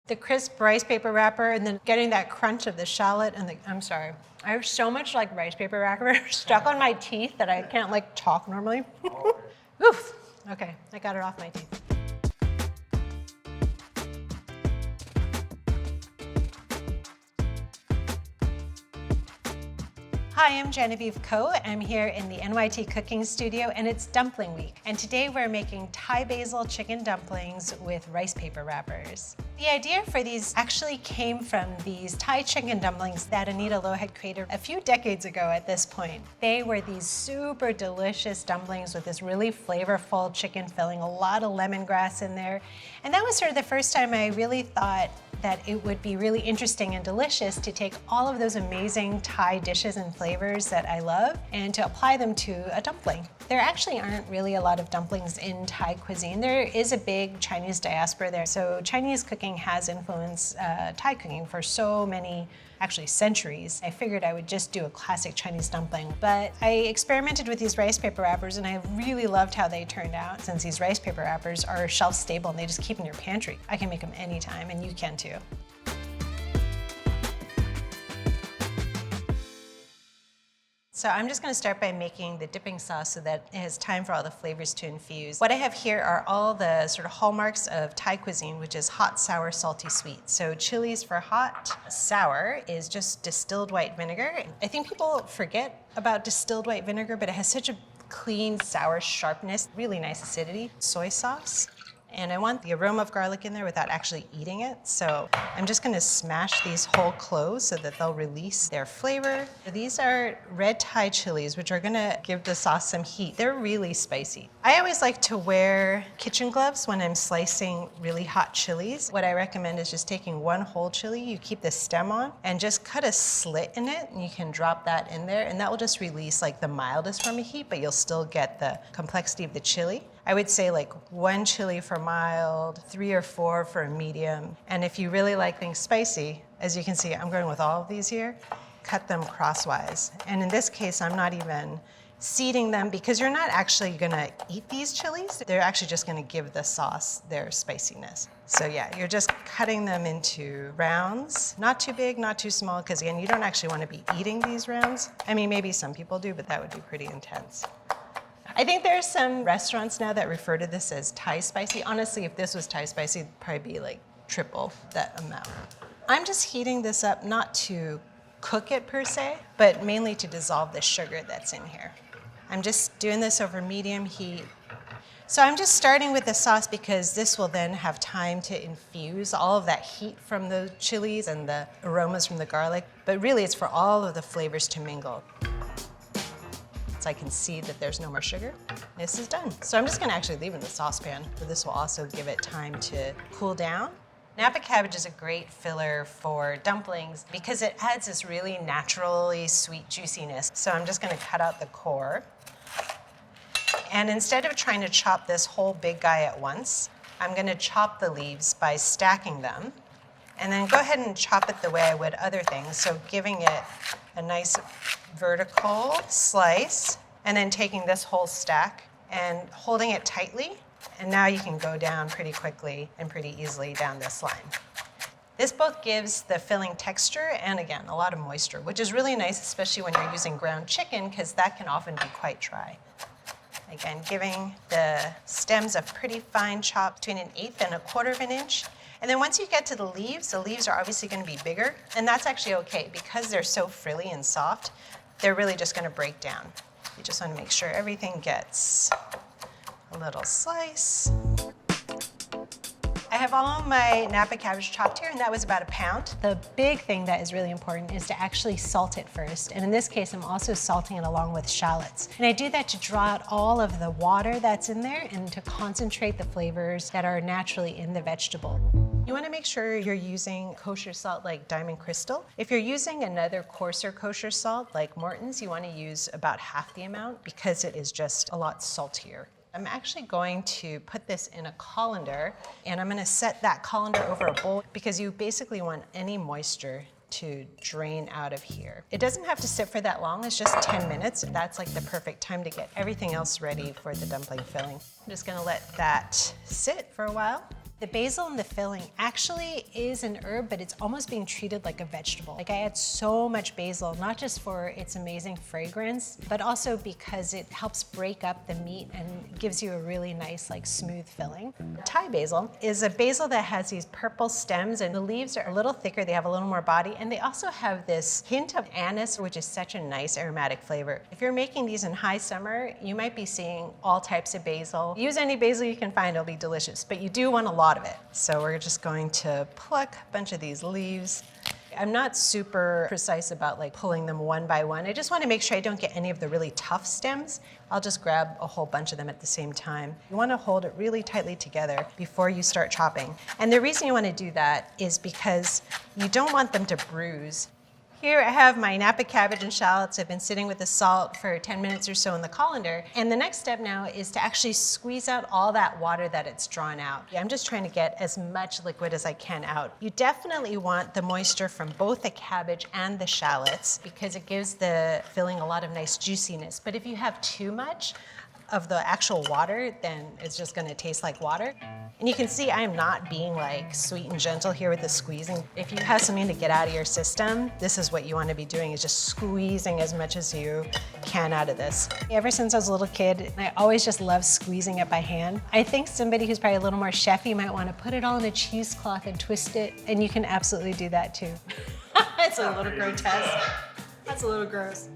The crisp rice paper wrapper and then getting that crunch of the shallot and I'm sorry. I have so much like rice paper wrapper stuck on my teeth that I can't like talk normally. Oof. Okay, I got it off my teeth. Hi, I'm Genevieve Ko. I'm here in the NYT Cooking studio and it's Dumpling Week. And today we're making Thai basil chicken dumplings with rice paper wrappers. The idea for these actually came from these Thai chicken dumplings that Anita Lo had created a few decades ago at this point. They were these super delicious dumplings with this really flavorful chicken filling, a lot of lemongrass in there. And that was sort of the first time I really thought that it would be really interesting and delicious to take all of those amazing Thai dishes and flavors that I love and to apply them to a dumpling. There actually aren't really a lot of dumplings in Thai cuisine. There is a big Chinese diaspora there, so Chinese cooking has influenced Thai cooking for so many actually centuries. I figured I would just do a classic Chinese dumpling, but I experimented with these rice paper wrappers and I really loved how they turned out since these rice paper wrappers are shelf stable and they just keep in your pantry. I can make them anytime and you can too. So I'm just gonna start by making the dipping sauce so that it has time for all the flavors to infuse. What I have here are all the sort of hallmarks of Thai cuisine, which is hot, sour, salty, sweet. So chilies for hot. Sour is just distilled white vinegar. I think people forget about distilled white vinegar, but it has such a clean, sour sharpness, really nice acidity. Soy sauce. And I want the aroma of garlic in there without actually eating it. So I'm just gonna smash these whole cloves so that they'll release their flavor. These are red Thai chilies, which are gonna give the sauce some heat. They're really spicy. I always like to wear kitchen gloves when I'm slicing really hot chilies. What I recommend is just taking one whole chili, you keep the stem on, and just cut a slit in it, and you can drop that in there, and that will just release like the mildest form of heat, but you'll still get the complexity of the chili. I would say like 1 chili for mild, 3 or 4 for a medium. And if you really like things spicy, as you can see, I'm going with all of these here, cut them crosswise. And in this case, I'm not even seeding them because you're not actually gonna eat these chilies. They're actually just gonna give the sauce their spiciness. So yeah, you're just cutting them into rounds. Not too big, not too small, because again, you don't actually wanna be eating these rounds. I mean, maybe some people do, but that would be pretty intense. I think there's some restaurants now that refer to this as Thai spicy. Honestly, if this was Thai spicy, it'd probably be like triple that amount. I'm just heating this up not to cook it per se, but mainly to dissolve the sugar that's in here. I'm just doing this over medium heat. So I'm just starting with the sauce because this will then have time to infuse all of that heat from the chilies and the aromas from the garlic, but really it's for all of the flavors to mingle. So I can see that there's no more sugar. This is done. So I'm just gonna actually leave it in the saucepan. This will also give it time to cool down. Napa cabbage is a great filler for dumplings because it adds this really naturally sweet juiciness. So I'm just gonna cut out the core. And instead of trying to chop this whole big guy at once, I'm gonna chop the leaves by stacking them. And then go ahead and chop it the way I would other things. So giving it a nice vertical slice, and then taking this whole stack and holding it tightly. And now you can go down pretty quickly and pretty easily down this line. This both gives the filling texture and again, a lot of moisture, which is really nice, especially when you're using ground chicken, because that can often be quite dry. Again, giving the stems a pretty fine chop between 1/8 and 1/4 of an inch. And then once you get to the leaves are obviously gonna be bigger, and that's actually okay because they're so frilly and soft, they're really just gonna break down. You just wanna make sure everything gets a little slice. I have all my Napa cabbage chopped here, and that was about 1 pound. The big thing that is really important is to actually salt it first. And in this case, I'm also salting it along with shallots. And I do that to draw out all of the water that's in there and to concentrate the flavors that are naturally in the vegetable. You wanna make sure you're using kosher salt like Diamond Crystal. If you're using another coarser kosher salt like Morton's, you wanna use about half the amount because it is just a lot saltier. I'm actually going to put this in a colander, and I'm gonna set that colander over a bowl because you basically want any moisture to drain out of here. It doesn't have to sit for that long, it's just 10 minutes. That's like the perfect time to get everything else ready for the dumpling filling. I'm just gonna let that sit for a while. The basil in the filling actually is an herb, but it's almost being treated like a vegetable. Like, I add so much basil, not just for its amazing fragrance, but also because it helps break up the meat and gives you a really nice, like, smooth filling. Thai basil is a basil that has these purple stems, and the leaves are a little thicker, they have a little more body, and they also have this hint of anise, which is such a nice aromatic flavor. If you're making these in high summer, you might be seeing all types of basil. Use any basil you can find, it'll be delicious, but you do want a lot of it. So we're just going to pluck a bunch of these leaves. I'm not super precise about like pulling them one by one. I just want to make sure I don't get any of the really tough stems. I'll just grab a whole bunch of them at the same time. You want to hold it really tightly together before you start chopping. And the reason you want to do that is because you don't want them to bruise. Here I have my Napa cabbage and shallots. I've been sitting with the salt for 10 minutes or so in the colander. And the next step now is to actually squeeze out all that water that it's drawn out. I'm just trying to get as much liquid as I can out. You definitely want the moisture from both the cabbage and the shallots because it gives the filling a lot of nice juiciness. But if you have too much of the actual water, then it's just gonna taste like water. And you can see I am not being like sweet and gentle here with the squeezing. If you have something to get out of your system, this is what you wanna be doing, is just squeezing as much as you can out of this. Ever since I was a little kid, I always just loved squeezing it by hand. I think somebody who's probably a little more chefy might wanna put it all in a cheesecloth and twist it, and you can absolutely do that too. It's a little grotesque. That's a little gross.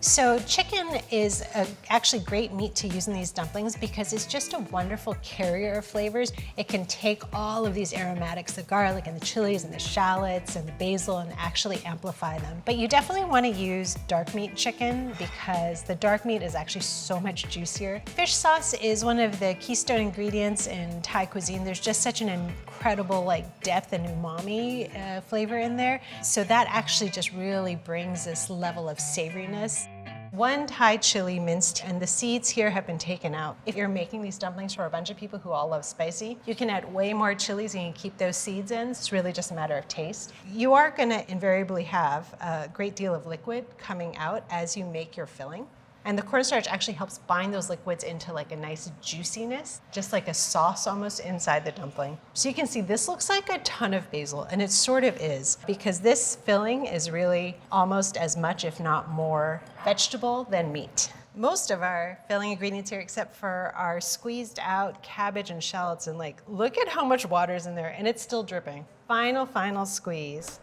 So chicken is actually great meat to use in these dumplings because it's just a wonderful carrier of flavors. It can take all of these aromatics, the garlic and the chilies and the shallots and the basil, and actually amplify them. But you definitely want to use dark meat chicken because the dark meat is actually so much juicier. Fish sauce is one of the keystone ingredients in Thai cuisine. There's just such an incredible like depth and umami flavor in there. So that actually just really brings this level of savoriness. One Thai chili minced, and the seeds here have been taken out. If you're making these dumplings for a bunch of people who all love spicy, you can add way more chilies and you can keep those seeds in. It's really just a matter of taste. You are gonna invariably have a great deal of liquid coming out as you make your filling. And the cornstarch actually helps bind those liquids into like a nice juiciness, just like a sauce almost inside the dumpling. So you can see this looks like a ton of basil, and it sort of is, because this filling is really almost as much, if not more, vegetable than meat. Most of our filling ingredients here, except for our squeezed out cabbage and shallots, and like, look at how much water's in there, and it's still dripping. Final squeeze.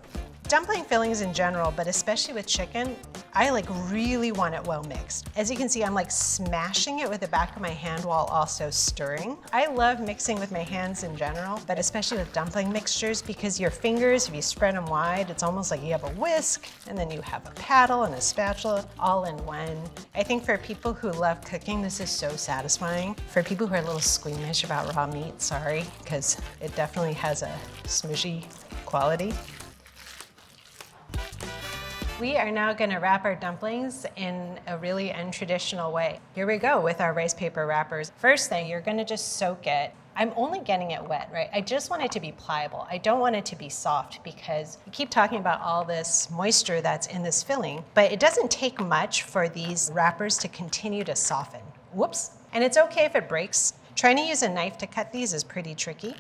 Dumpling fillings in general, but especially with chicken, I like really want it well mixed. As you can see, I'm like smashing it with the back of my hand while also stirring. I love mixing with my hands in general, but especially with dumpling mixtures, because your fingers, if you spread them wide, it's almost like you have a whisk, and then you have a paddle and a spatula all in one. I think for people who love cooking, this is so satisfying. For people who are a little squeamish about raw meat, sorry, because it definitely has a smushy quality. We are now going to wrap our dumplings in a really untraditional way. Here we go with our rice paper wrappers. First thing, you're going to just soak it. I'm only getting it wet, right? I just want it to be pliable. I don't want it to be soft because we keep talking about all this moisture that's in this filling, but it doesn't take much for these wrappers to continue to soften. Whoops. And it's okay if it breaks. Trying to use a knife to cut these is pretty tricky.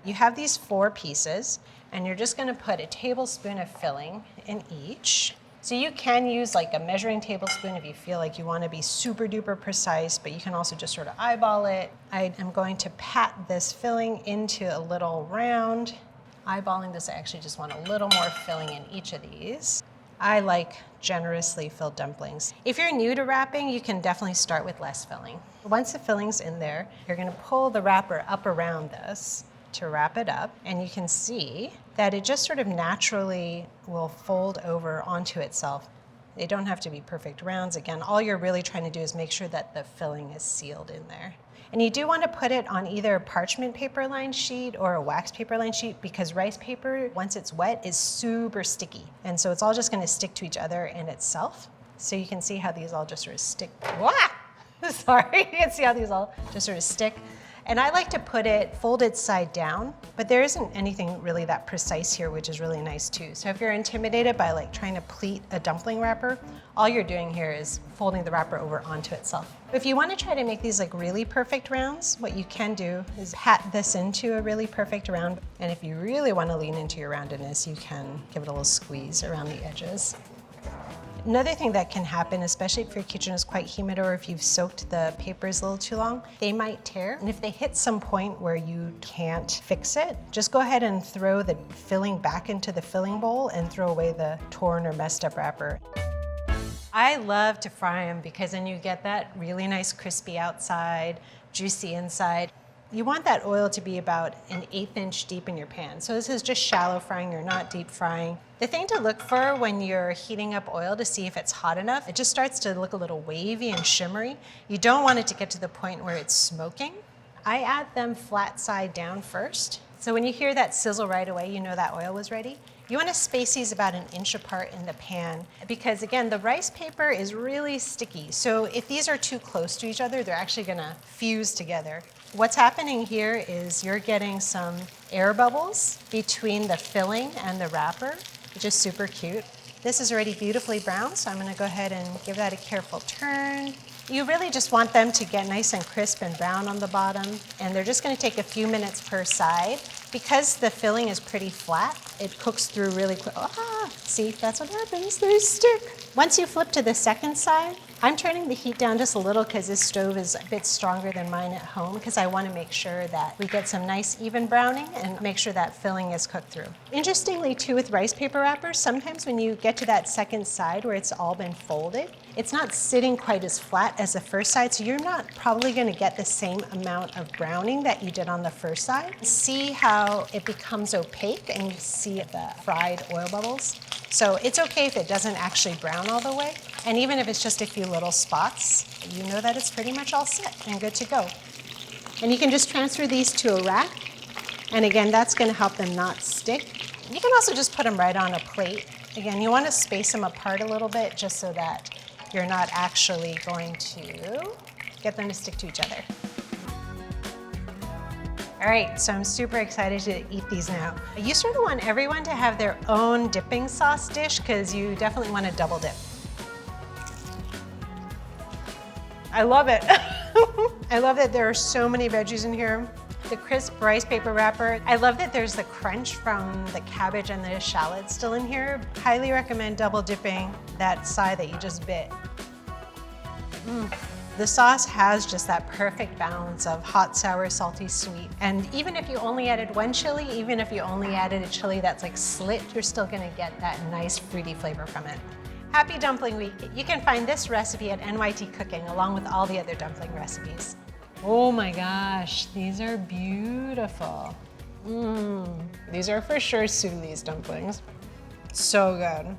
You have these 4 pieces, and you're just going to put a tablespoon of filling in each. So you can use like a measuring tablespoon if you feel like you want to be super duper precise, but you can also just sort of eyeball it. I am going to pat this filling into a little round. Eyeballing this, I actually just want a little more filling in each of these. I like generously filled dumplings. If you're new to wrapping, you can definitely start with less filling. Once the filling's in there, you're going to pull the wrapper up around this to wrap it up, and you can see that it just sort of naturally will fold over onto itself. They don't have to be perfect rounds. Again, all you're really trying to do is make sure that the filling is sealed in there. And you do want to put it on either a parchment paper lined sheet or a wax paper lined sheet, because rice paper, once it's wet, is super sticky. And so it's all just going to stick to each other in itself. So you can see how these all just sort of stick. Sorry, you can see how these all just sort of stick. And I like to put it folded side down, but there isn't anything really that precise here, which is really nice too. So if you're intimidated by like trying to pleat a dumpling wrapper, all you're doing here is folding the wrapper over onto itself. If you want to try to make these like really perfect rounds, what you can do is pat this into a really perfect round. And if you really want to lean into your roundedness, you can give it a little squeeze around the edges. Another thing that can happen, especially if your kitchen is quite humid or if you've soaked the papers a little too long, they might tear. And if they hit some point where you can't fix it, just go ahead and throw the filling back into the filling bowl and throw away the torn or messed up wrapper. I love to fry them because then you get that really nice crispy outside, juicy inside. You want that oil to be about an 1/8 inch deep in your pan. So this is just shallow frying, you're not deep frying. The thing to look for when you're heating up oil to see if it's hot enough, it just starts to look a little wavy and shimmery. You don't want it to get to the point where it's smoking. I add them flat side down first. So when you hear that sizzle right away, you know that oil was ready. You want to space these about 1 inch apart in the pan because again, the rice paper is really sticky. So if these are too close to each other, they're actually gonna fuse together. What's happening here is you're getting some air bubbles between the filling and the wrapper, which is super cute. This is already beautifully brown, so I'm gonna go ahead and give that a careful turn. You really just want them to get nice and crisp and brown on the bottom, and they're just gonna take a few minutes per side. Because the filling is pretty flat, it cooks through really quick. Ah, see, that's what happens, they stick. Once you flip to the second side, I'm turning the heat down just a little because this stove is a bit stronger than mine at home because I want to make sure that we get some nice even browning and make sure that filling is cooked through. Interestingly too, with rice paper wrappers, sometimes when you get to that second side where it's all been folded, it's not sitting quite as flat as the first side, so you're not probably going to get the same amount of browning that you did on the first side. See how it becomes opaque and you see the fried oil bubbles? So it's okay if it doesn't actually brown all the way. And even if it's just a few little spots, you know that it's pretty much all set and good to go. And you can just transfer these to a rack. And again, that's gonna help them not stick. You can also just put them right on a plate. Again, you wanna space them apart a little bit just so that you're not actually going to get them to stick to each other. All right, so I'm super excited to eat these now. You sort of want everyone to have their own dipping sauce dish because you definitely want to double dip. I love it. I love that there are so many veggies in here. The crisp rice paper wrapper. I love that there's the crunch from the cabbage and the shallot still in here. Highly recommend double dipping that side that you just bit. The sauce has just that perfect balance of hot, sour, salty, sweet. And even if you only added one chili, even if you only added a chili that's like slit, you're still gonna get that nice fruity flavor from it. Happy Dumpling Week. You can find this recipe at NYT Cooking along with all the other dumpling recipes. Oh my gosh, these are beautiful. These are for sure Suli's dumplings. So good.